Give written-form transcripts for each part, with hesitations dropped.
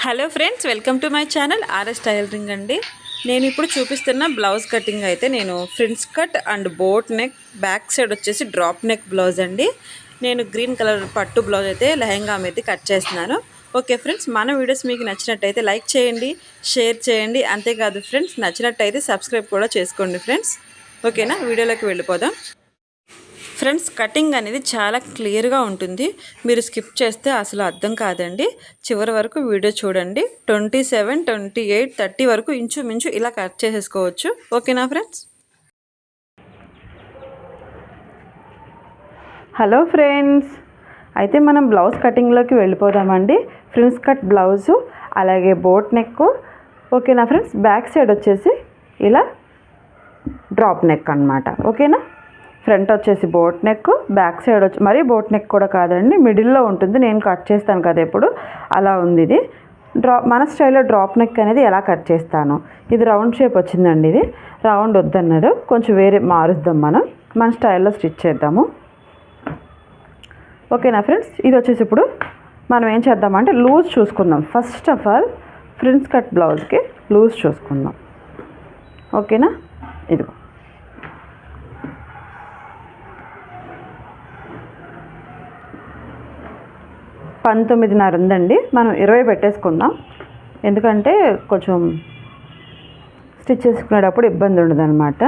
Hello friends, welcome to my channel R S tailoring అండి. నేను ఇప్పుడు చూపిస్తున్న బ్లౌజ్ కటింగ్ అయితే నేను prince cut and boat neck, back side వచ్చేసి డ్రాప్ నెక్ బ్లౌజ్ అండి. నేను గ్రీన్ కలర్ పట్టు బ్లౌజ్ అయితే లెహంగా మీద కట్ చేస్తున్నాను. ఓకే ఫ్రెండ్స్, మన వీడియోస్ మీకు నచ్చినట్టయితే లైక్ చేయండి, షేర్ చేయండి. అంతేకాదు ఫ్రెండ్స్, నచ్చినట్టయితే సబ్స్క్రైబ్ కూడా చేసుకోండి ఫ్రెండ్స్. ఓకేనా, వీడియోలోకి వెళ్ళిపోదాం. ఫ్రెండ్స్, కటింగ్ అనేది చాలా క్లియర్గా ఉంటుంది. మీరు స్కిప్ చేస్తే అసలు అర్థం కాదండి. చివరి వరకు వీడియో చూడండి. 27, 28, 30 వరకు ఇంచుమించు ఇలా కట్ చేసేసుకోవచ్చు. ఓకేనా ఫ్రెండ్స్? హలో ఫ్రెండ్స్, అయితే మనం బ్లౌజ్ కటింగ్లోకి వెళ్ళిపోదామండి. ఫ్రిన్స్ కట్ బ్లౌజు, అలాగే బోట్ నెక్. ఓకేనా ఫ్రెండ్స్? బ్యాక్ సైడ్ వచ్చేసి ఇలా డ్రాప్ నెక్ అన్నమాట. ఓకేనా, ఫ్రంట్ వచ్చేసి బోట్ నెక్, బ్యాక్ సైడ్ వచ్చి మరీ బోట్ నెక్ కూడా కాదండి, మిడిల్లో ఉంటుంది. నేను కట్ చేస్తాను కదా ఎప్పుడు, అలా ఉంది ఇది. మన స్టైల్లో డ్రాప్ నెక్ అనేది ఎలా కట్ చేస్తాను. ఇది రౌండ్ షేప్ వచ్చిందండి. ఇది రౌండ్ వద్దన్నారు, కొంచెం వేరే మారుద్దాం. మన స్టైల్లో స్టిచ్ చేద్దాము. ఓకేనా ఫ్రెండ్స్? ఇది వచ్చేసి ఇప్పుడు మనం ఏం చేద్దామంటే లూజ్ చూసుకుందాం. ఫస్ట్ ఆఫ్ ఆల్ ఫ్రిన్స్ కట్ బ్లౌజ్కి లూజ్ చూసుకుందాం. ఓకేనా, ఇదిగో 19.5 ఉందండి. మనం 20 పెట్టేసుకుందాం, ఎందుకంటే కొంచెం స్టిచ్ చేసుకునేటప్పుడు ఇబ్బంది ఉండదు అనమాట.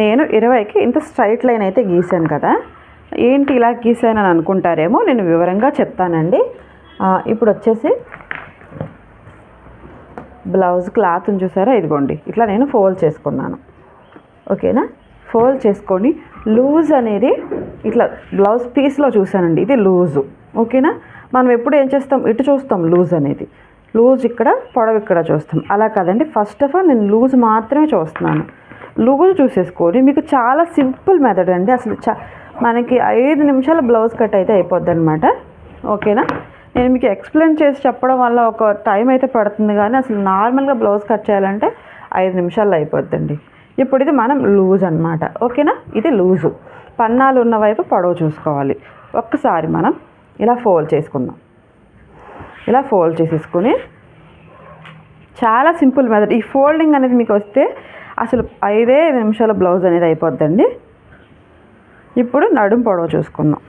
నేను 20కి ఇంత స్ట్రైట్ లైన్ అయితే గీసాను కదా. ఏంటి ఇలా గీసాను అని అనుకుంటారేమో, నేను వివరంగా చెప్తానండి. ఇప్పుడు వచ్చేసి బ్లౌజ్ క్లాత్ని చూసారా, ఇదిగోండి ఇట్లా నేను ఫోల్డ్ చేసుకున్నాను. ఓకేనా, ఫోల్డ్ చేసుకొని లూజ్ అనేది ఇట్లా బ్లౌజ్ పీస్లో చూసానండి, ఇది లూజు. ఓకేనా, మనం ఎప్పుడు ఏం చేస్తాం, ఇటు చూస్తాం లూజ్ అనేది. లూజ్ ఇక్కడ, పొడవు ఇక్కడ చూస్తాం. అలా కాదండి, ఫస్ట్ ఆఫ్ ఆల్ నేను లూజ్ మాత్రమే చూస్తున్నాను. లూజ్ చూసేసుకొని మీకు చాలా సింపుల్ మెథడ్ అండి. అసలు మనకి 5 నిమిషాల బ్లౌజ్ కట్ అయితే అయిపోద్ది అనమాట. ఓకేనా, నేను మీకు ఎక్స్ప్లెయిన్ చేసి చెప్పడం వల్ల ఒక టైం అయితే పడుతుంది, కానీ అసలు నార్మల్గా బ్లౌజ్ కట్ చేయాలంటే 5 నిమిషాల్లో అయిపోద్దండి. ఇప్పుడు ఇది మనం లూజ్ అనమాట. ఓకేనా, ఇది లూజు. పన్నాలు ఉన్న వైపు పొడవు చూసుకోవాలి. ఒక్కసారి మనం ఇలా ఫోల్డ్ చేసుకుందాం. ఇలా ఫోల్డ్ చేసేసుకుని చాలా సింపుల్ మెథడ్. ఈ ఫోల్డింగ్ అనేది మీకు వస్తే అసలు 5 నిమిషాల బ్లౌజ్ అనేది అయిపోద్దండి. ఇప్పుడు నడుం పొడవు చూసుకుందాం.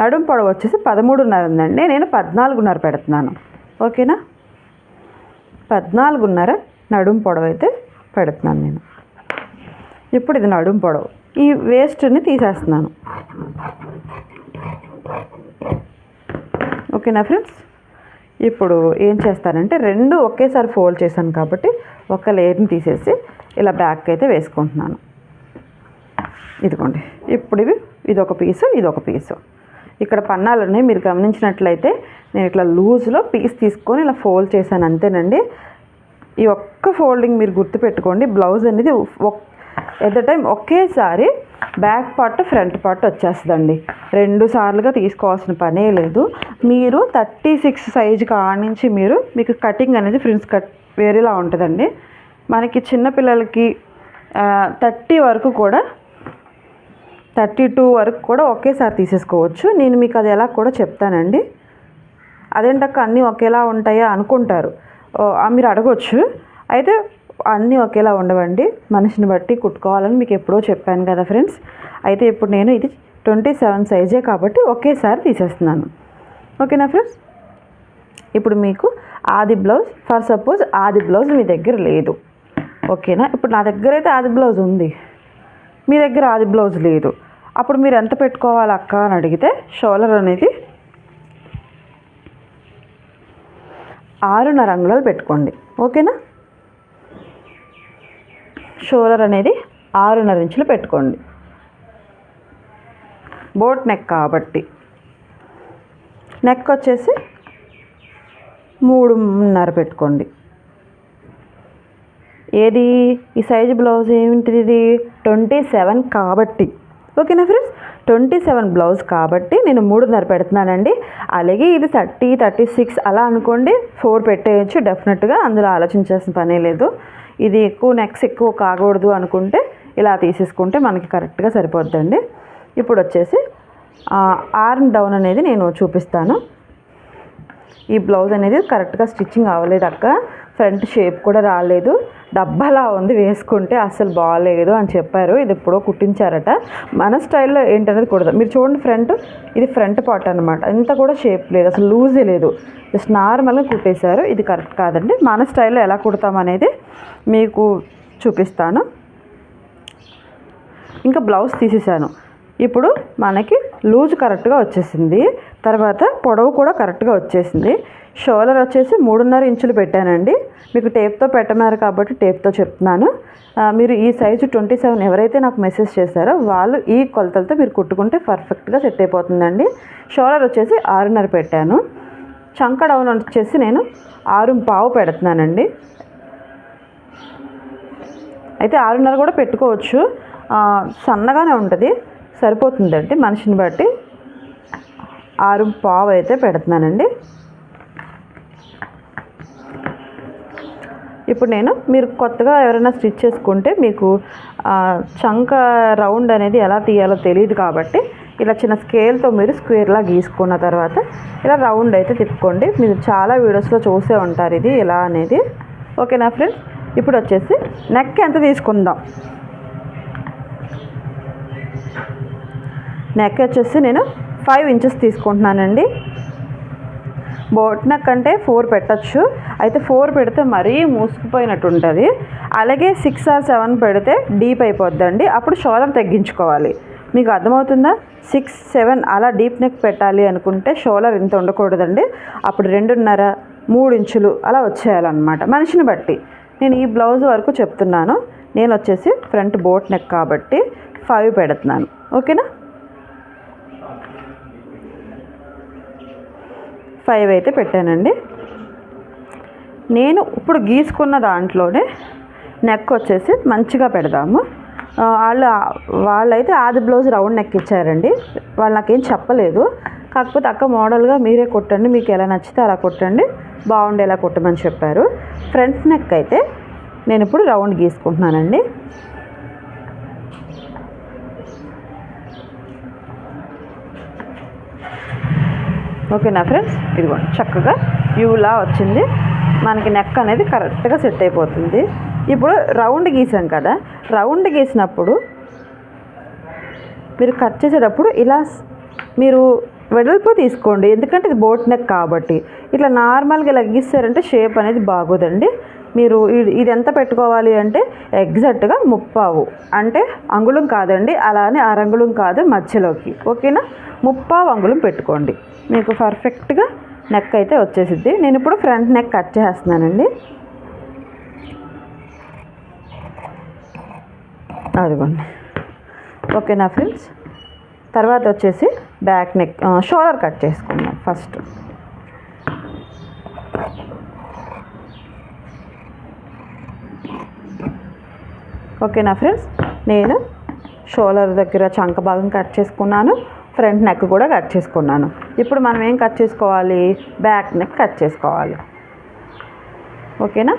నడుం పొడవు వచ్చేసి 13.5 ఉందండి. నేను 14.5 పెడుతున్నాను. ఓకేనా, 14.5 నడుం పొడవు అయితే పెడుతున్నాను నేను. ఇప్పుడు ఇది నడుం పొడవు. ఈ వేస్ట్ని తీసేస్తున్నాను. ఓకేనా ఫ్రెండ్స్? ఇప్పుడు ఏం చేస్తానంటే 2 ఒకేసారి ఫోల్డ్ చేశాను కాబట్టి ఒక లేయర్ని తీసేసి ఇలా బ్యాక్ అయితే వేసుకుంటున్నాను. ఇదిగోండి, ఇప్పుడు ఇదొక పీసు, ఇదొక పీసు. ఇక్కడ పన్నాలు ఉన్నాయి, మీరు గమనించినట్లయితే నేను ఇట్లా లూజ్లో పీస్ తీసుకొని ఇలా ఫోల్డ్ చేశాను, అంతేనండి. ఈ ఒక్క ఫోల్డింగ్ మీరు గుర్తుపెట్టుకోండి. బ్లౌజ్ అనేది ఎట్ ద టైం ఒకేసారి బ్యాక్ పార్ట్, ఫ్రంట్ పార్ట్ వచ్చేస్తుందండి. 2 సార్లుగా తీసుకోవాల్సిన పనే లేదు. మీరు 36 సైజు కానించి మీకు కటింగ్ అనేది ఫ్రిన్స్ కట్ వేరేలా ఉంటుందండి. మనకి చిన్నపిల్లలకి 30 వరకు కూడా, 32 వరకు కూడా ఒకేసారి తీసేసుకోవచ్చు. నేను మీకు అది ఎలా కూడా చెప్తానండి. అదేంటక్క అన్నీ ఒకేలా ఉంటాయా అనుకుంటారు, మీరు అడగవచ్చు. అయితే అన్నీ ఒకేలా ఉండవండి, మనిషిని బట్టి కుట్టుకోవాలని మీకు ఎప్పుడో చెప్పాను కదా ఫ్రెండ్స్. అయితే ఇప్పుడు నేను ఇది 27 సైజే కాబట్టి ఒకేసారి తీసేస్తున్నాను. ఓకేనా ఫ్రెండ్స్? ఇప్పుడు మీకు ఆది బ్లౌజ్, ఫర్ సపోజ్ ఆది బ్లౌజ్ మీ దగ్గర లేదు. ఓకేనా, ఇప్పుడు నా దగ్గర అయితే ఆది బ్లౌజ్ ఉంది, మీ దగ్గర ఆది బ్లౌజ్ లేదు. అప్పుడు మీరు ఎంత పెట్టుకోవాలి అక్క అని అడిగితే, షోల్డర్ అనేది 6.5 అంగుళాలు పెట్టుకోండి. ఓకేనా, షోల్డర్ అనేది 6.5 ఇంచులు పెట్టుకోండి. బోట్ నెక్ కాబట్టి నెక్ వచ్చేసి 3.5 పెట్టుకోండి. ఏది ఈ సైజు బ్లౌజ్ ఏమిటిది, ఇది 27 కాబట్టి. ఓకేనా ఫ్రెండ్స్? 27 బ్లౌజ్ కాబట్టి నేను 3.5 పెడుతున్నానండి. అలాగే ఇది 30, 36 అలా అనుకోండి, 4 పెట్టేయచ్చు డెఫినెట్గా, అందులో ఆలోచించాల్సిన పనే లేదు. ఇది ఎక్కువ నెక్స్ ఎక్కువ కాకూడదు అనుకుంటే ఇలా తీసేసుకుంటే మనకి కరెక్ట్గా సరిపోద్దండి. ఇప్పుడు వచ్చేసి ఆర్మ్ డౌన్ అనేది నేను చూపిస్తాను. ఈ బ్లౌజ్ అనేది కరెక్ట్గా స్టిచ్చింగ్ అవ్వలేదు అక్క, ఫ్రంట్ షేప్ కూడా రాలేదు, డబ్బాలా ఉంది, వేసుకుంటే అస్సలు బాగాలేదు అని చెప్పారు. ఇది ఎప్పుడో కుట్టించారట. మన స్టైల్లో ఏంటనేది కుడదాం. మీరు చూడండి, ఫ్రంట్ ఇది ఫ్రంట్ పార్ట్ అనమాట. ఇంత కూడా షేప్ లేదు, అసలు లూజే లేదు, జస్ట్ నార్మల్గా కుట్టేశారు. ఇది కరెక్ట్ కాదండి. మన స్టైల్లో ఎలా కుడతాం అనేది మీకు చూపిస్తాను. ఇంకా బ్లౌజ్ తీసేసాను. ఇప్పుడు మనకి లూజ్ కరెక్ట్గా వచ్చేసింది, తర్వాత పొడవు కూడా కరెక్ట్గా వచ్చేసింది. షోల్డర్ వచ్చేసి 3.5 ఇంచులు పెట్టానండి. మీకు టేప్తో పెట్టమన్నారు కాబట్టి టేప్తో చెప్తున్నాను. మీరు ఈ సైజు 27 ఎవరైతే నాకు మెసేజ్ చేశారో వాళ్ళు ఈ కొలతలతో మీరు కుట్టుకుంటే పర్ఫెక్ట్గా సెట్ అయిపోతుందండి. షోల్డర్ వచ్చేసి 6.5 పెట్టాను. చంక డౌన్ వచ్చేసి నేను 6.5 పెడుతున్నానండి. అయితే 6.5 కూడా పెట్టుకోవచ్చు, సన్నగానే ఉంటుంది, సరిపోతుందండి మనిషిని బట్టి. 6.5 అయితే పెడుతున్నానండి. ఇప్పుడు మీరు కొత్తగా ఎవరైనా స్టిచ్ చేసుకుంటే మీకు చంక రౌండ్ అనేది ఎలా తీయాలో తెలియదు కాబట్టి ఇలా చిన్న స్కేల్తో మీరు స్క్వేర్లా గీసుకున్న తర్వాత ఇలా రౌండ్ అయితే తిప్పుకోండి. మీరు చాలా వీడియోస్లో చూసే ఉంటారు ఇది ఎలా అనేది. ఓకేనా ఫ్రెండ్స్? ఇప్పుడు వచ్చేసి నెక్ ఎంత తీసుకుందాం. నెక్ వచ్చేసి నేను 5 ఇంచెస్ తీసుకుంటున్నానండి. బోట్ నెక్ అంటే 4 పెట్టచ్చు. అయితే 4 పెడితే మరీ మూసుకుపోయినట్టు ఉంటుంది. అలాగే 6 or 7 పెడితే డీప్ అయిపోద్దండి. అప్పుడు షోల్డర్ తగ్గించుకోవాలి. మీకు అర్థమవుతుందా? 6, 7 అలా డీప్ నెక్ పెట్టాలి అనుకుంటే షోల్డర్ ఇంత ఉండకూడదండి. అప్పుడు 2.5, 3 ఇంచులు అలా వచ్చేయాలన్నమాట మనిషిని బట్టి. నేను ఈ బ్లౌజ్ వరకు చెప్తున్నాను. నేను వచ్చేసి ఫ్రంట్ బోట్ నెక్ కాబట్టి 5 పెడుతున్నాను. ఓకేనా? 5 అయితే పెట్టానండి. నేను ఇప్పుడు గీసుకున్న దాంట్లోనే నెక్ వచ్చేసి మంచిగా పెడదాము. వాళ్ళైతే ఆది బ్లౌజ్ రౌండ్ నెక్ ఇచ్చారండి. వాళ్ళు నాకేం చెప్పలేదు. కాకపోతే అక్క మోడల్గా మీరే కుట్టండి, మీకు ఎలా నచ్చితే అలా కుట్టండి, బాగుండేలా కుట్టమని చెప్పారు. ఫ్రంట్ నెక్ అయితే నేను ఇప్పుడు రౌండ్ గీసుకుంటున్నానండి. ఓకేనా ఫ్రెండ్స్? ఇదిగోండి చక్కగా యూలా వచ్చింది. మనకి నెక్ అనేది కరెక్ట్గా సెట్ అయిపోతుంది. ఇప్పుడు రౌండ్ గీసాం కదా, రౌండ్ గీసినప్పుడు మీరు కట్ చేసేటప్పుడు ఇలా మీరు వెడల్పు తీసుకోండి. ఎందుకంటే ఇది బోట్ నెక్ కాబట్టి. ఇట్లా నార్మల్గా ఇలా గీసారంటే షేప్ అనేది బాగోదండి. మీరు ఇది ఎంత పెట్టుకోవాలి అంటే ఎగ్జాక్ట్గా 30 అంటే అంగుళం కాదండి, అలానే 1/2 అంగుళం కాదు, మధ్యలోకి. ఓకేనా? 30 అంగుళం పెట్టుకోండి, మీకు పర్ఫెక్ట్గా నెక్ అయితే వచ్చేసిద్ది. నేను ఇప్పుడు ఫ్రంట్ నెక్ కట్ చేస్తున్నానండి. అదిగోండి. ఓకేనా ఫ్రెండ్స్? తర్వాత వచ్చేసి బ్యాక్ నెక్ షోల్డర్ కట్ చేసుకుందాం ఫస్ట్. ఓకేనా ఫ్రెండ్స్? నేను షోల్డర్ దగ్గర చంక భాగం కట్ చేసుకున్నాను, ఫ్రంట్ నెక్ కూడా కట్ చేసుకున్నాను. ఇప్పుడు మనం ఏం కట్ చేసుకోవాలి? బ్యాక్ నెక్ కట్ చేసుకోవాలి. ఓకేనా?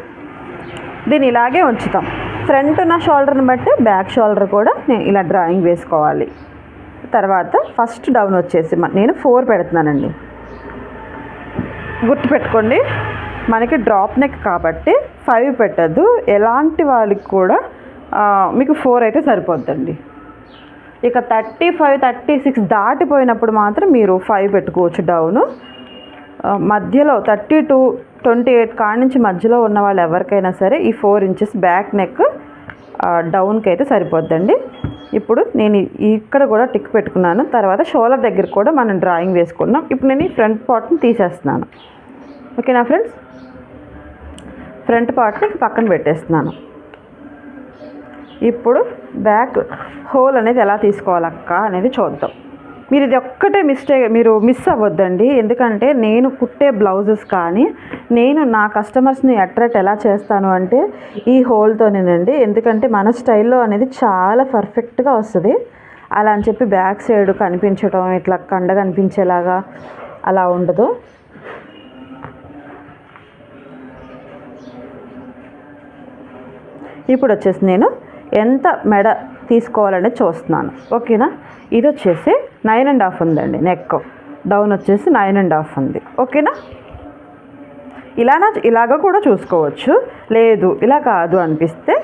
దీన్ని ఇలాగే ఉంచుతాం. ఫ్రంట్ ఉన్న షోల్డర్ని బట్టి బ్యాక్ షోల్డర్ కూడా నేను ఇలా డ్రాయింగ్ వేసుకోవాలి. తర్వాత ఫస్ట్ డౌన్ వచ్చేసి నేను 4 పెడుతున్నానండి. గుర్తుపెట్టుకోండి, మనకి డ్రాప్ నెక్ కాబట్టి 5 పెట్టద్దు. ఎలాంటి వాళ్ళకి కూడా మీకు 4 అయితే సరిపోద్దండి. ఇక 35, 36 దాటిపోయినప్పుడు మాత్రం మీరు 5 పెట్టుకోవచ్చు డౌను. మధ్యలో 32, 28 కాడి నుంచి మధ్యలో ఉన్న వాళ్ళు ఎవరికైనా సరే ఈ 4 ఇంచెస్ బ్యాక్ నెక్ డౌన్కి అయితే సరిపోద్దండి. ఇప్పుడు నేను ఇక్కడ కూడా టిక్ పెట్టుకున్నాను. తర్వాత షోల్డర్ దగ్గర కూడా మనం డ్రాయింగ్ వేసుకున్నాం. ఇప్పుడు నేను ఈ ఫ్రంట్ పార్ట్ని తీసేస్తున్నాను. ఓకేనా ఫ్రెండ్స్? ఫ్రంట్ పార్ట్ని పక్కన పెట్టేస్తున్నాను. ఇప్పుడు బ్యాక్ హోల్ అనేది ఎలా తీసుకోవాలక్క అనేది చూద్దాం. మీరు ఇది ఒక్కటే మీరు మిస్ అవ్వద్దండి. ఎందుకంటే నేను కుట్టే బ్లౌజెస్ కానీ నేను నా కస్టమర్స్ని అట్రాక్ట్ ఎలా చేస్తాను అంటే ఈ హోల్తోనేనండి. ఎందుకంటే మన స్టైల్లో అనేది చాలా పర్ఫెక్ట్గా వస్తుంది. అలా అని చెప్పి బ్యాక్ సైడ్ కనిపించడం ఇట్లా కండ కనిపించేలాగా అలా ఉండదు. ఇప్పుడు వచ్చేసి నేను ఎంత మెడ తీసుకోవాలనేది చూస్తున్నాను. ఓకేనా, ఇది వచ్చేసి 9.5 ఉందండి. నెక్ డౌన్ వచ్చేసి 9.5 ఉంది. ఓకేనా, ఇలాగ కూడా చూసుకోవచ్చు, లేదు ఇలా కాదు అనిపిస్తే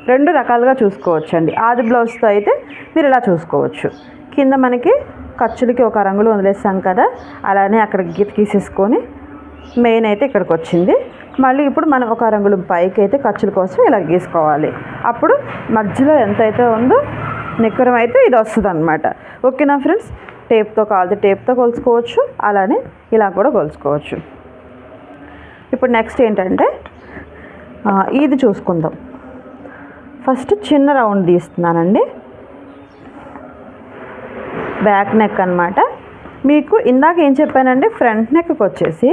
2 రకాలుగా చూసుకోవచ్చు అండి. ఆది బ్లౌజ్తో అయితే మీరు ఇలా చూసుకోవచ్చు. కింద మనకి ఖర్చులకి ఒక రంగులు వదిలేస్తాం కదా, అలానే అక్కడ గీత గీసేసుకొని మెయిన్ అయితే ఇక్కడికి వచ్చింది. మళ్ళీ ఇప్పుడు మనం ఒక రంగులు పైకి అయితే ఖర్చుల కోసం ఇలా గీసుకోవాలి. అప్పుడు మధ్యలో ఎంత అయితే ఉందో నిక్కరం అయితే ఇది వస్తుంది అనమాట. ఓకేనా ఫ్రెండ్స్, టేప్తో కాదు టేప్తో కొలుచుకోవచ్చు, అలానే ఇలా కూడా కొలుచుకోవచ్చు. ఇప్పుడు నెక్స్ట్ ఏంటంటే ఇది చూసుకుందాం. ఫస్ట్ చిన్న రౌండ్ తీస్తున్నానండి, బ్యాక్ నెక్ అనమాట. మీకు ఇందాక ఏం చెప్పానంటే ఫ్రంట్ నెక్కి వచ్చేసి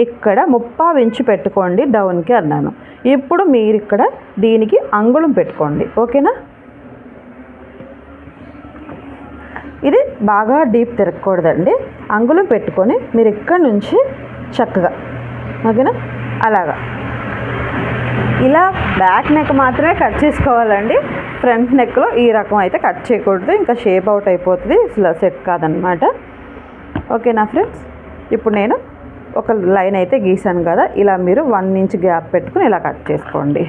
ఇక్కడ 3/4 ఇంచు పెట్టుకోండి డౌన్కి అన్నాను. ఇప్పుడు మీరు ఇక్కడ దీనికి అంగుళం పెట్టుకోండి. ఓకేనా, ఇది బాగా డీప్ తిరగకూడదండి. అంగుళం పెట్టుకొని మీరు ఇక్కడ నుంచి చక్కగా, ఓకేనా, అలాగా ఇలా బ్యాక్ నెక్ మాత్రమే కట్ చేసుకోవాలండి. ఫ్రంట్ నెక్లో ఈ రకం అయితే కట్ చేయకూడదు, ఇంకా షేప్ అవుట్ అయిపోతుంది, అసలు సెట్ కాదనమాట. ఓకేనా ఫ్రెండ్స్, ఇప్పుడు నేను ఒక లైన్ అయితే గీసాను కదా, ఇలా మీరు 1 ఇంచ్ గ్యాప్ పెట్టుకుని ఇలా కట్ చేసుకోండి.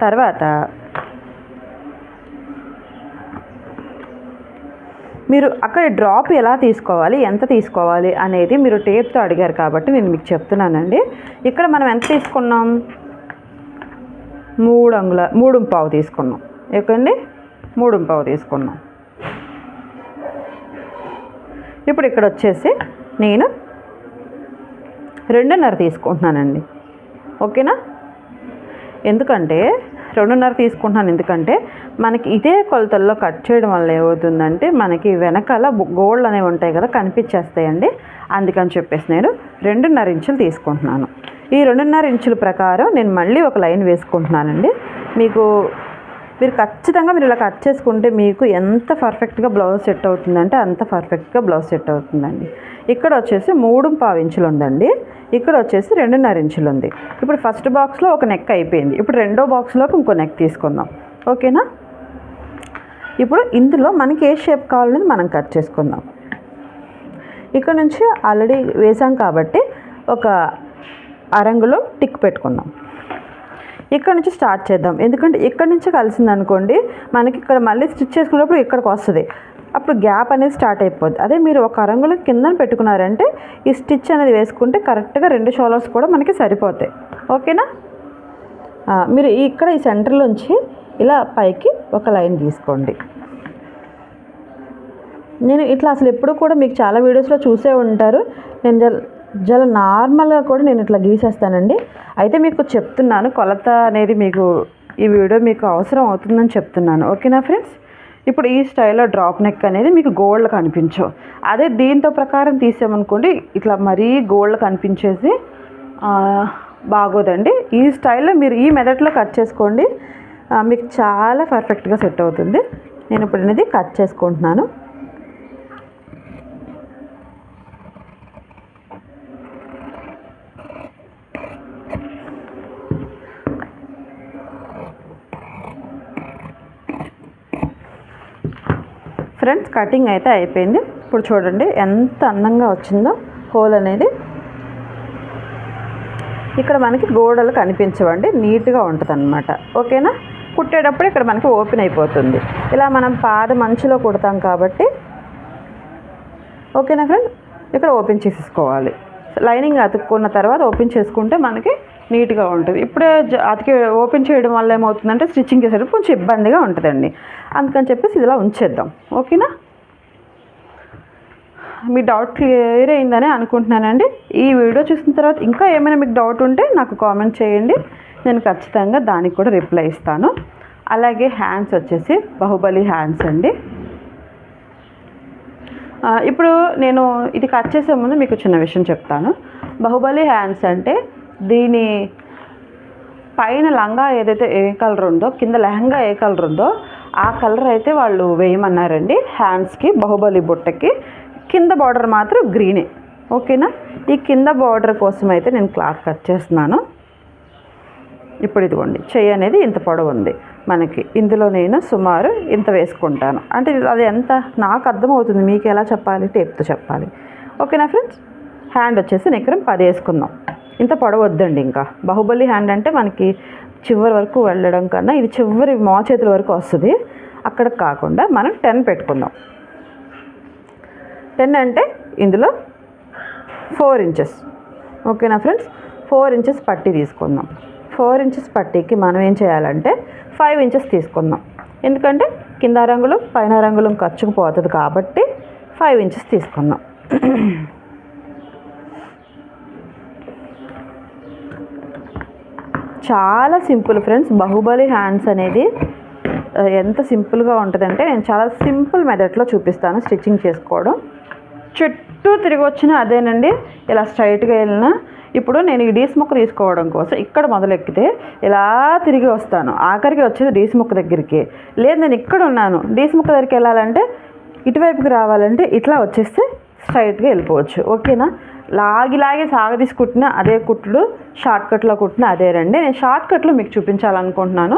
తర్వాత మీరు అక్కడ డ్రాప్ ఎలా తీసుకోవాలి, ఎంత తీసుకోవాలి అనేది మీరు టేప్తో అడిగారు కాబట్టి నేను మీకు చెప్తున్నానండి. ఇక్కడ మనం ఎంత తీసుకున్నాం, 3.5 తీసుకున్నాం. ఓకేండి, 3.5 తీసుకున్నాం. ఇప్పుడు ఇక్కడ వచ్చేసి నేను 2.5 తీసుకుంటున్నానండి. ఓకేనా, ఎందుకంటే 2.5 తీసుకుంటున్నాను, ఎందుకంటే మనకి ఇదే కొలతల్లో కట్ చేయడం వల్ల ఏమవుతుందంటే మనకి వెనకాల గోళ్ళు అనేవి ఉంటాయి కదా, కనిపించేస్తాయండి. అందుకని చెప్పేసి నేను 2.5 ఇంచులు తీసుకుంటున్నాను. ఈ 2.5 ఇంచుల ప్రకారం నేను మళ్ళీ ఒక లైన్ వేసుకుంటున్నానండి. మీరు ఖచ్చితంగా మీరు ఇలా కట్ చేసుకుంటే మీకు ఎంత పర్ఫెక్ట్గా బ్లౌజ్ సెట్ అవుతుందంటే అంత పర్ఫెక్ట్గా బ్లౌజ్ సెట్ అవుతుందండి. ఇక్కడ వచ్చేసి 3.5 ఇంచులు ఉందండి, ఇక్కడ వచ్చేసి 2.5 ఇంచులు ఉంది. ఇప్పుడు ఫస్ట్ బాక్స్లో ఒక నెక్ అయిపోయింది, ఇప్పుడు రెండో బాక్స్లోకి ఇంకో నెక్ తీసుకుందాం. ఓకేనా, ఇప్పుడు ఇందులో మనకి ఏ షేప్ కావాలనేది మనం కట్ చేసుకుందాం. ఇక్కడ నుంచి ఆల్రెడీ వేసాం కాబట్టి ఒక అరంగులో టిక్ పెట్టుకుందాం. ఇక్కడ నుంచి స్టార్ట్ చేద్దాం, ఎందుకంటే ఇక్కడ నుంచి కలిసింది అనుకోండి మనకి ఇక్కడ మళ్ళీ స్టిచ్ చేసుకున్నప్పుడు ఇక్కడికి వస్తుంది, అప్పుడు గ్యాప్ అనేది స్టార్ట్ అయిపోద్ది. అదే మీరు ఒక అరంగులో కింద పెట్టుకున్నారంటే ఈ స్టిచ్ అనేది వేసుకుంటే కరెక్ట్గా 2 షోల్డర్స్ కూడా మనకి సరిపోతాయి. ఓకేనా, మీరు ఇక్కడ ఈ సెంటర్లోంచి ఇలా పైకి ఒక లైన్ తీసుకోండి. నేను ఇట్లా అసలు ఎప్పుడు కూడా మీకు చాలా వీడియోస్లో చూసే ఉంటారు, నేను చాలా నార్మల్గా కూడా నేను ఇట్లా గీసేస్తానండి. అయితే మీకు చెప్తున్నాను, కొలత అనేది మీకు ఈ వీడియో మీకు అవసరం అవుతుందని చెప్తున్నాను. ఓకేనా ఫ్రెండ్స్, ఇప్పుడు ఈ స్టైల్లో డ్రాప్ నెక్ అనేది మీకు గోల్డ్ కనిపించవు. అదే దీంతో ప్రకారం తీసామనుకోండి ఇట్లా మరీ గోల్డ్ కనిపించేసి బాగోదండి. ఈ స్టైల్లో మీరు ఈ మెథడ్లో కట్ చేసుకోండి, మీకు చాలా పర్ఫెక్ట్గా సెట్ అవుతుంది. నేను ఇప్పుడు అనేది కట్ చేసుకుంటున్నాను. ఫ్రెండ్స్, కటింగ్ అయితే అయిపోయింది. ఇప్పుడు చూడండి ఎంత అందంగా వచ్చిందో హోల్ అనేది. ఇక్కడ మనకి గోడలు కనిపించవండి, నీట్గా ఉంటుంది అన్నమాట. ఓకేనా, కుట్టేటప్పుడు ఇక్కడ మనకి ఓపెన్ అయిపోతుంది. ఇలా మనం పాదం అంచులో కుడతాం కాబట్టి ఓకేనా ఫ్రెండ్, ఇక్కడ ఓపెన్ చేసేసుకోవాలి. లైనింగ్ అతుక్కున్న తర్వాత ఓపెన్ చేసుకుంటే మనకి నీట్గా ఉంటుంది. ఇప్పుడే ఓపెన్ చేయడం వల్ల ఏమవుతుందంటే స్టిచ్చింగ్ చేసేటప్పుడు కొంచెం ఇబ్బందిగా ఉంటుందండి. అందుకని చెప్పేసి ఇలా ఉంచేద్దాం. ఓకేనా, మీ డౌట్ క్లియర్ అయిందని అనుకుంటున్నానండి. ఈ వీడియో చూసిన తర్వాత ఇంకా ఏమైనా మీకు డౌట్ ఉంటే నాకు కామెంట్ చేయండి, నేను ఖచ్చితంగా దానికి కూడా రిప్లై ఇస్తాను. అలాగే హ్యాండ్స్ వచ్చేసి బాహుబలి హ్యాండ్స్ అండి. ఇప్పుడు నేను ఇది కట్ చేసే ముందు మీకు చిన్న విషయం చెప్తాను. బాహుబలి హ్యాండ్స్ అంటే దీని పైన లంగా ఏదైతే ఏ కలర్ ఉందో, కింద లెహంగా ఏ కలర్ ఉందో ఆ కలర్ అయితే వాళ్ళు వేయమన్నారండి హ్యాండ్స్కి. బాహుబలి బుట్టకి కింద బార్డర్ మాత్రం గ్రీనే. ఓకేనా, ఈ కింద బార్డర్ కోసం అయితే నేను క్లాత్ కట్ చేస్తున్నాను. ఇప్పుడు ఇదిగోండి, చెయ్యి అనేది ఇంత పొడవు ఉంది, మనకి ఇందులో నేను సుమారు ఇంత వేసుకుంటాను. అంటే అది ఎంత నాకు అర్థమవుతుంది, మీకు ఎలా చెప్పాలి, టేప్తో చెప్పాలి. ఓకేనా ఫ్రెండ్స్. హ్యాండ్ వచ్చేసి నిక్కరం 10 వేసుకుందాం. ఇంత పొడవు వద్దండి. ఇంకా బాహుబలి హ్యాండ్ అంటే మనకి చివరి వరకు వెళ్ళడం కన్నా ఇది చివరి మోచేతుల వరకు వస్తుంది. అక్కడ కాకుండా మనం 10 పెట్టుకుందాం. 10 అంటే ఇందులో 4 ఇంచెస్. ఓకేనా ఫ్రెండ్స్. 4 ఇంచెస్ పట్టీ తీసుకుందాం. 4 ఇంచెస్ పట్టీకి మనం ఏం చేయాలంటే 5 ఇంచెస్ తీసుకుందాం. ఎందుకంటే కింద రంగులు పైన రంగులు ఖర్చుకు పోతుంది కాబట్టి 5 ఇంచెస్ తీసుకుందాం. చాలా సింపుల్ ఫ్రెండ్స్. బాహుబలి హ్యాండ్స్ అనేది ఎంత సింపుల్గా ఉంటుందంటే నేను చాలా సింపుల్ మెథడ్లో చూపిస్తాను స్టిచ్చింగ్ చేసుకోవడం. చుట్టూ తిరిగి వచ్చిన అదేనండి, ఇలా స్ట్రైట్గా వెళ్ళినా. ఇప్పుడు నేను ఈ డీస్ ముక్క తీసుకోవడం కోసం ఇక్కడ మొదలెక్కితే ఇలా తిరిగి వస్తాను, ఆఖరికి వచ్చేది డీస్ ముక్క దగ్గరికి. లేదు నేను ఇక్కడ ఉన్నాను, డీస్ ముక్క దగ్గరికి వెళ్ళాలంటే ఇటువైపుకి రావాలంటే ఇట్లా వచ్చేస్తే స్ట్రైట్గా వెళ్ళిపోవచ్చు. ఓకేనా. లాగి సాగదీసి కుట్టిన అదే కుట్లు, షార్ట్కట్లో కుట్టిన అదే రండి. నేను షార్ట్కట్లో మీకు చూపించాలనుకుంటున్నాను.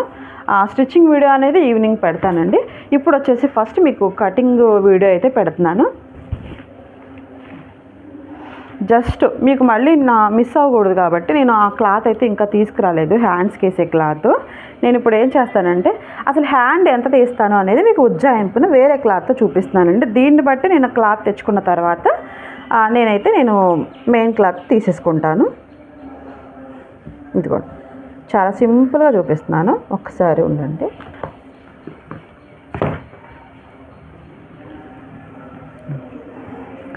ఆ స్టిచ్చింగ్ వీడియో అనేది ఈవినింగ్ పెడతానండి. ఇప్పుడు వచ్చేసి ఫస్ట్ మీకు కటింగ్ వీడియో అయితే పెడుతున్నాను. జస్ట్ మీకు మళ్ళీ మిస్ అవ్వకూడదు కాబట్టి నేను ఆ క్లాత్ అయితే ఇంకా తీసుకురాలేదు, హ్యాండ్స్కి వేసే క్లాత్. నేను ఇప్పుడు ఏం చేస్తానంటే అసలు హ్యాండ్ ఎంత తీస్తాను అనేది మీకు ఉజ్జాయింపున వేరే క్లాత్తో చూపిస్తున్నానండి. దీన్ని బట్టి నేను క్లాత్ తెచ్చుకున్న తర్వాత నేను మెయిన్ క్లాత్ తీసేసుకుంటాను. ఇదిగోండి, చాలా సింపుల్గా చూపిస్తున్నాను, ఒక్కసారి ఉండండి.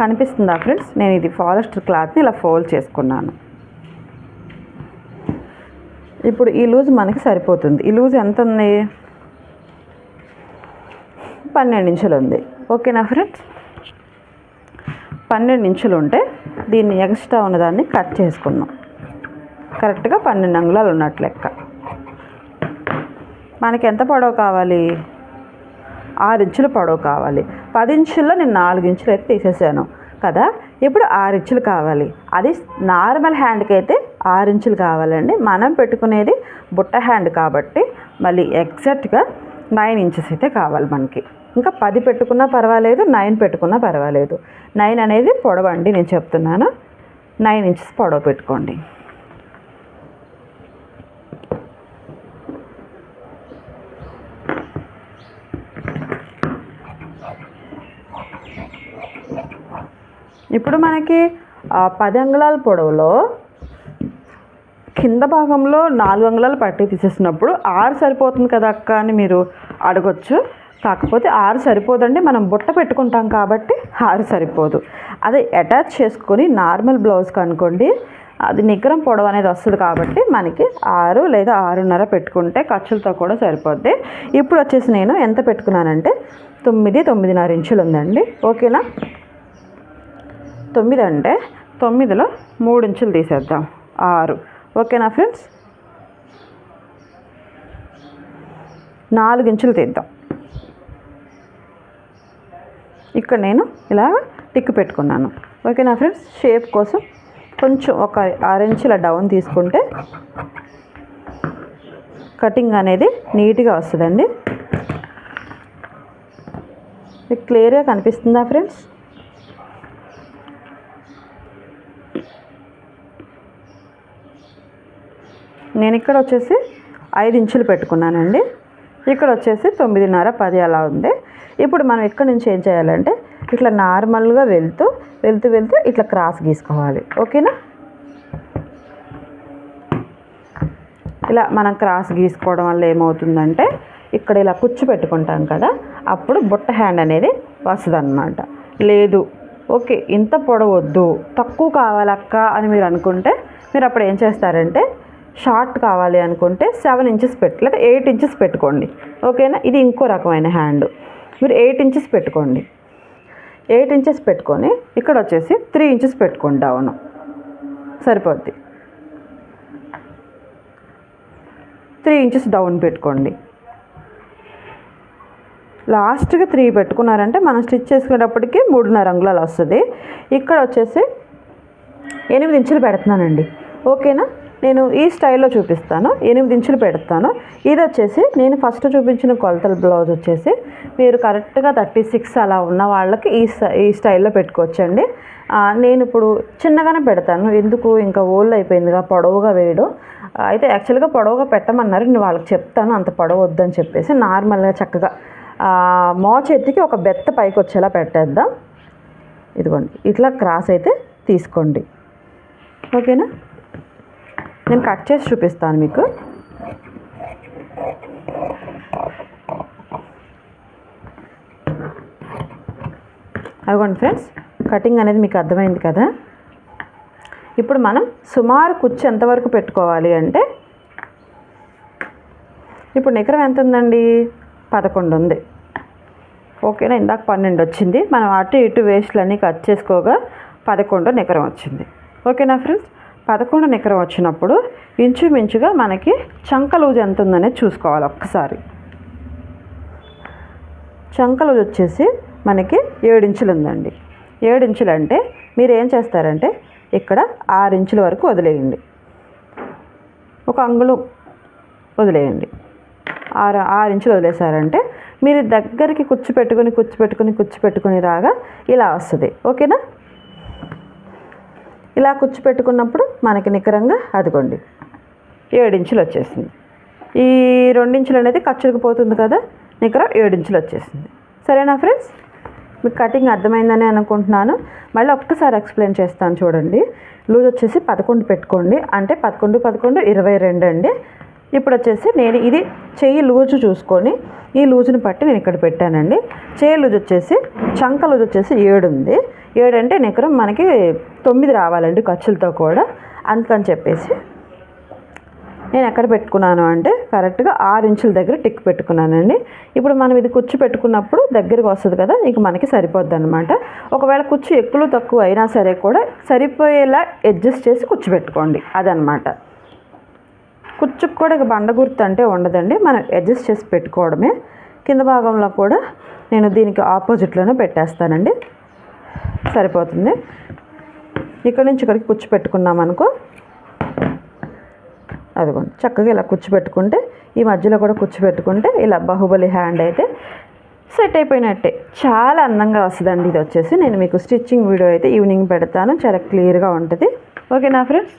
కనిపిస్తుందా ఫ్రెండ్స్. నేను ఇది పాలిస్టర్ క్లాత్ని ఇలా ఫోల్డ్ చేసుకున్నాను. ఇప్పుడు ఈ లూజ్ మనకి సరిపోతుంది. ఈ లూజ్ ఎంత ఉంది, 12 ఇంచులు ఉంది. ఓకేనా ఫ్రెండ్స్. 12 ఇంచులు ఉంటే దీన్ని ఎక్స్ట్రా ఉన్నదాన్ని కట్ చేసుకుందాం. కరెక్ట్గా 12 అంగుళాలు ఉన్నట్లు లెక్క. మనకి ఎంత పొడవు కావాలి, 6 ఇంచులు పొడవు కావాలి. 10 ఇంచుల్లో నేను 4 ఇంచులు అయితే తీసేసాను కదా. ఇప్పుడు 6 ఇంచులు కావాలి. అది నార్మల్ హ్యాండ్కి అయితే 6 ఇంచులు కావాలండి. మనం పెట్టుకునేది బుట్ట హ్యాండ్ కాబట్టి మళ్ళీ ఎగ్జాక్ట్గా 9 ఇంచెస్ అయితే కావాలి మనకి. ఇంకా 10 పెట్టుకున్నా పర్వాలేదు, 9 పెట్టుకున్నా పర్వాలేదు. 9 అనేది పొడవు అండి, నేను చెప్తున్నాను. 9 ఇంచెస్ పొడవు పెట్టుకోండి. ఇప్పుడు మనకి 10 అంగుళాల పొడవులో కింద భాగంలో 4 అంగుళాలు పట్టి తీసేసినప్పుడు 6 సరిపోతుంది కదా అక్క అని మీరు అడగొచ్చు. కాకపోతే 6 సరిపోదండి, మనం బుట్ట పెట్టుకుంటాం కాబట్టి 6 సరిపోదు. అదే అటాచ్ చేసుకొని నార్మల్ బ్లౌజ్కి అనుకోండి, అది నిగ్గరం పొడవు అనేది వస్తుంది కాబట్టి మనకి 6 లేదా 6.5 పెట్టుకుంటే ఖర్చులతో కూడా సరిపోద్ది. ఇప్పుడు వచ్చేసి నేను ఎంత పెట్టుకున్నానంటే 9.5 ఇంచులు ఉందండి. ఓకేనా. 9 అంటే 9లో 3 ఇంచులు తీసేద్దాం, 6. ఓకేనా ఫ్రెండ్స్. 4 ఇంచులు తీద్దాం. ఇక్కడ నేను ఇలా టిక్ పెట్టుకున్నాను. ఓకేనా ఫ్రెండ్స్. షేప్ కోసం కొంచెం ఒక 6 ఇంచుల డౌన్ తీసుకుంటే కటింగ్ అనేది నీట్గా వస్తుందండి. మీకు క్లియర్గా కనిపిస్తుందా ఫ్రెండ్స్. నేను ఇక్కడ వచ్చేసి 5 ఇంచులు పెట్టుకున్నానండి. ఇక్కడ వచ్చేసి 9.5, 10 అలా ఉంది. ఇప్పుడు మనం ఇక్కడ నుంచి ఏం చేయాలంటే ఇట్లా నార్మల్గా వెళ్తూ ఇట్లా క్రాస్ గీసుకోవాలి. ఓకేనా. ఇలా మనం క్రాస్ గీసుకోవడం వల్ల ఏమవుతుందంటే ఇక్కడ ఇలా కుచ్చు పెట్టుకుంటాం కదా, అప్పుడు బుట్ట హ్యాండ్ అనేది వస్తుంది అన్నమాట. లేదు ఓకే ఇంత పొడవద్దు, తక్కువ కావాలక్క అని మీరు అనుకుంటే మీరు అప్పుడు ఏం చేస్తారంటే షార్ట్ కావాలి అనుకుంటే 7 ఇంచెస్ లేదా 8 ఇంచెస్ పెట్టుకోండి. ఓకేనా. ఇది ఇంకో రకమైన హ్యాండ్. మీరు 8 ఇంచెస్ పెట్టుకోండి. 8 ఇంచెస్ పెట్టుకొని ఇక్కడ వచ్చేసి 3 ఇంచెస్ పెట్టుకోండి డౌన్, సరిపోద్ది. 3 ఇంచెస్ డౌన్ పెట్టుకోండి. లాస్ట్గా 3 పెట్టుకున్నారంటే మనం స్టిచ్ చేసుకునేటప్పటికి 3.5 అంగుళాలు వస్తుంది. ఇక్కడ వచ్చేసి 8 ఇంచులు పెడుతున్నానండి. ఓకేనా. నేను ఈ స్టైల్లో చూపిస్తాను. 8 ఇంచులు పెడతాను. ఇది వచ్చేసి నేను ఫస్ట్ చూపించిన కొలతల బ్లౌజ్ వచ్చేసి మీరు కరెక్ట్గా 36 అలా ఉన్న వాళ్ళకి ఈ స్టైల్లో పెట్టుకోవచ్చండి. నేను ఇప్పుడు చిన్నగానే పెడతాను, ఎందుకు ఇంకా ఓల్డ్ అయిపోయిందిగా పొడవుగా వేయడం. అయితే యాక్చువల్గా పొడవుగా పెట్టమన్నారు, నేను వాళ్ళకి చెప్తాను అంత పొడవు వద్దని చెప్పేసి. నార్మల్గా చక్కగా మోచేతికి ఒక బెత్త పైకి వచ్చేలా పెట్టేద్దాం. ఇదిగోండి, ఇట్లా క్రాస్ అయితే తీసుకోండి. ఓకేనా? నేను కట్ చేసి చూపిస్తాను మీకు. అదిగోండి ఫ్రెండ్స్, కటింగ్ అనేది మీకు అర్థమైంది కదా. ఇప్పుడు మనం సుమారు కుచ్చు ఎంతవరకు పెట్టుకోవాలి అంటే, ఇప్పుడు నికరం ఎంత ఉందండి? 11 ఉంది. ఓకేనా? ఇందాక 12 వచ్చింది. మనం అటు ఇటు వేస్ట్లన్నీ కట్ చేసుకోగా 11 నికరం వచ్చింది. ఓకేనా ఫ్రెండ్స్? 11 నికరం వచ్చినప్పుడు ఇంచుమించుగా మనకి చంక లూజ్ ఎంత ఉందనేది చూసుకోవాలి ఒక్కసారి. చంక లూజ్ వచ్చేసి మనకి 7 ఇంచులు ఉందండి. 7 ఇంచులు అంటే మీరు ఏం చేస్తారంటే ఇక్కడ 6 ఇంచుల వరకు వదిలేయండి. ఒక అంగుళం వదిలేయండి. 6 ఇంచులు వదిలేసారంటే మీరు దగ్గరికి కుచ్చు పెట్టుకుని రాగా ఇలా వస్తుంది. ఓకేనా? ఇలా కుచ్చు పెట్టుకున్నప్పుడు మనకి నికరంగా అదిగోండి 7 ఇంచులు వచ్చేసింది. ఈ 2 ఇంచులు అనేది ఖర్చుకు పోతుంది కదా, నికరం 7 ఇంచులు వచ్చేసింది. సరేనా ఫ్రెండ్స్? మీకు కటింగ్ అర్థమైందని అనుకుంటున్నాను. మళ్ళీ ఒక్కసారి ఎక్స్ప్లెయిన్ చేస్తాను చూడండి. లూజ్ వచ్చేసి 11 పెట్టుకోండి. అంటే 11 22 అండి. ఇప్పుడు వచ్చేసి నేను ఇది చెయ్యి లూజు చూసుకొని ఈ లూజుని పట్టి నేను ఇక్కడ పెట్టానండి. చెయ్యి లూజ్ వచ్చేసి చంక లూజ్ వచ్చేసి 7 ఉంది. 7 అంటే నికరం మనకి 9 రావాలండి ఖర్చులతో కూడా. అందుకని చెప్పేసి నేను ఎక్కడ పెట్టుకున్నాను అంటే కరెక్ట్గా 6 ఇంచుల దగ్గర టిక్ పెట్టుకున్నానండి. ఇప్పుడు మనం ఇది కుచ్చు పెట్టుకున్నప్పుడు దగ్గరికి వస్తుంది కదా, ఇంక మనకి సరిపోద్ది అనమాట. ఒకవేళ కుచ్చు ఎక్కువ తక్కువ అయినా సరే కూడా సరిపోయేలా అడ్జస్ట్ చేసి కుచ్చు పెట్టుకోండి. అదనమాట. కుచ్చుకు కూడా ఇక బండ గుర్తు అంటే ఉండదండి, మనం అడ్జస్ట్ చేసి పెట్టుకోవడమే. కింద భాగంలో కూడా నేను దీనికి ఆపోజిట్లోనే పెట్టేస్తానండి, సరిపోతుంది. ఇక్కడ నుంచి ఇక్కడికి కుచ్చు పెట్టుకున్నాం అనుకో, అదిగోండి చక్కగా ఇలా కుచ్చు పెట్టుకుంటే, ఈ మధ్యలో కూడా కుచ్చు పెట్టుకుంటే ఇలా బాహుబలి హ్యాండ్ అయితే సెట్ అయిపోయినట్టే. చాలా అందంగా వస్తుందండి. ఇది వచ్చేసి నేను మీకు స్టిచ్చింగ్ వీడియో అయితే ఈవినింగ్ పెడతాను, చాలా క్లియర్గా ఉంటుంది. ఓకేనా ఫ్రెండ్స్?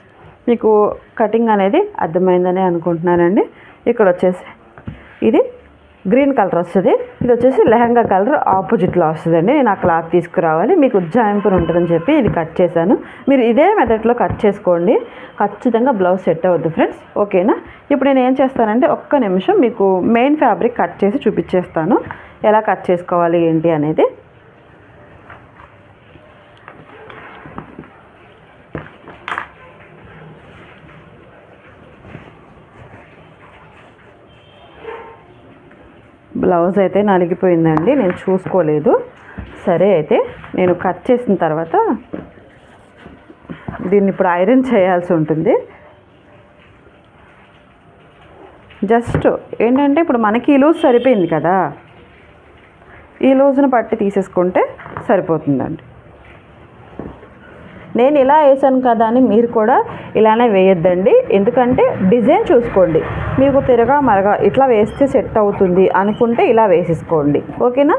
మీకు కటింగ్ అనేది అర్థమైందని అనుకుంటున్నానండి. ఇక్కడ వచ్చేసి ఇది గ్రీన్ కలర్ వస్తుంది, ఇది వచ్చేసి లెహంగా కలర్ ఆపోజిట్లో వస్తుందండి. నేను ఆ క్లాత్ తీసుకురావాలి, మీకు ఉజ్జాయింపులు ఉంటుందని చెప్పి ఇది కట్ చేశాను. మీరు ఇదే మెథడ్లో కట్ చేసుకోండి, ఖచ్చితంగా బ్లౌజ్ సెట్ అవుద్ది ఫ్రెండ్స్. ఓకేనా? ఇప్పుడు నేను ఏం చేస్తానంటే ఒక్క నిమిషం మీకు మెయిన్ ఫ్యాబ్రిక్ కట్ చేసి చూపించేస్తాను, ఎలా కట్ చేసుకోవాలి ఏంటి అనేది. బ్లౌజ్ అయితే నలిగిపోయిందండి, నేను చూసుకోలేదు. సరే, అయితే నేను కట్ చేసిన తర్వాత దీన్ని ఇప్పుడు ఐరన్ చేయాల్సి ఉంటుంది. జస్ట్ ఏంటంటే ఇప్పుడు మనకి ఈ లూజ్ సరిపోయింది కదా, ఈ లూజ్ను పట్టి తీసేసుకుంటే సరిపోతుందండి. నేను ఇలా వేసాను కదా అని మీరు కూడా ఇలానే వేయొద్దండి, ఎందుకంటే డిజైన్ చూసుకోండి. మీకు తిరగా మరగా ఇట్లా వేస్తే సెట్ అవుతుంది అనుకుంటే ఇలా వేసేసుకోండి. ఓకేనా?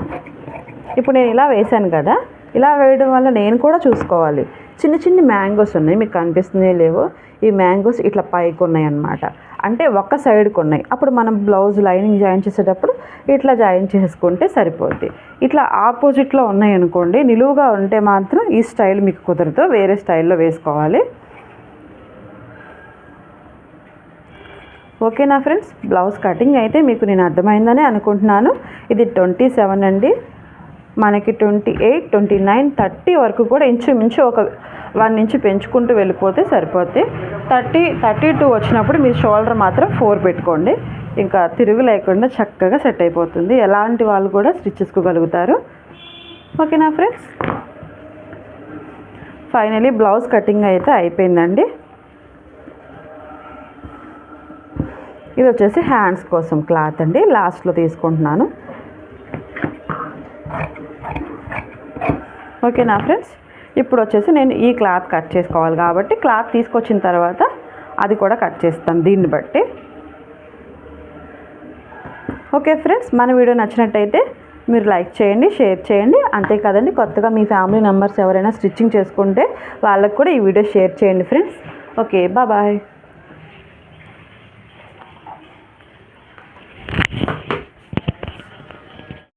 ఇప్పుడు నేను ఇలా వేసాను కదా, ఇలా వేయడం వల్ల నేను కూడా చూసుకోవాలి. చిన్న చిన్న మ్యాంగోస్ ఉన్నాయి, మీకు కనిపిస్తున్నాయో లేవో. ఈ మ్యాంగోస్ ఇట్లా పైకి ఉన్నాయి అన్నమాట, అంటే ఒక్క సైడ్కి ఉన్నాయి. అప్పుడు మనం బ్లౌజ్ లైనింగ్ జాయిన్ చేసేటప్పుడు ఇట్లా జాయిన్ చేసుకుంటే సరిపోద్ది. ఇట్లా ఆపోజిట్లో ఉన్నాయి అనుకోండి, నిలువుగా ఉంటే మాత్రం ఈ స్టైల్ మీకు కుదరదు, వేరే స్టైల్లో వేసుకోవాలి. ఓకేనా ఫ్రెండ్స్? బ్లౌజ్ కటింగ్ అయితే మీకు నేను అర్థమైందని అనుకుంటున్నాను. ఇది 27 అండి, మనకి 28, 29, 30 వరకు కూడా ఇంచుమించు ఒక 1 ఇంచు పెంచుకుంటూ వెళ్ళిపోతే సరిపోద్ది. 32 వచ్చినప్పుడు మీ షోల్డర్ మాత్రం 4 పెట్టుకోండి, ఇంకా తిరుగు లేకుండా చక్కగా సెట్ అయిపోతుంది. ఎలాంటి వాళ్ళు కూడా స్టిచ్ చేసుకోగలుగుతారు. ఓకేనా ఫ్రెండ్స్? ఫైనలీ బ్లౌజ్ కటింగ్ అయితే అయిపోయిందండి. ఇది వచ్చేసి హ్యాండ్స్ కోసం క్లాత్ అండి, లాస్ట్లో తీసుకుంటున్నాను. ఓకేనా ఫ్రెండ్స్? ఇప్పుడు వచ్చేసి నేను ఈ క్లాత్ కట్ చేసుకోవాలి కాబట్టి క్లాత్ తీసుకొచ్చిన తర్వాత అది కూడా కట్ చేస్తాను దీన్ని బట్టి. ఓకే ఫ్రెండ్స్, మన వీడియో నచ్చినట్టయితే మీరు లైక్ చేయండి, షేర్ చేయండి. అంతే కదండి, కొత్తగా మీ ఫ్యామిలీ మెంబర్స్ ఎవరైనా స్టిచ్చింగ్ చేసుకుంటే వాళ్ళకు కూడా ఈ వీడియో షేర్ చేయండి ఫ్రెండ్స్. Okay, bye.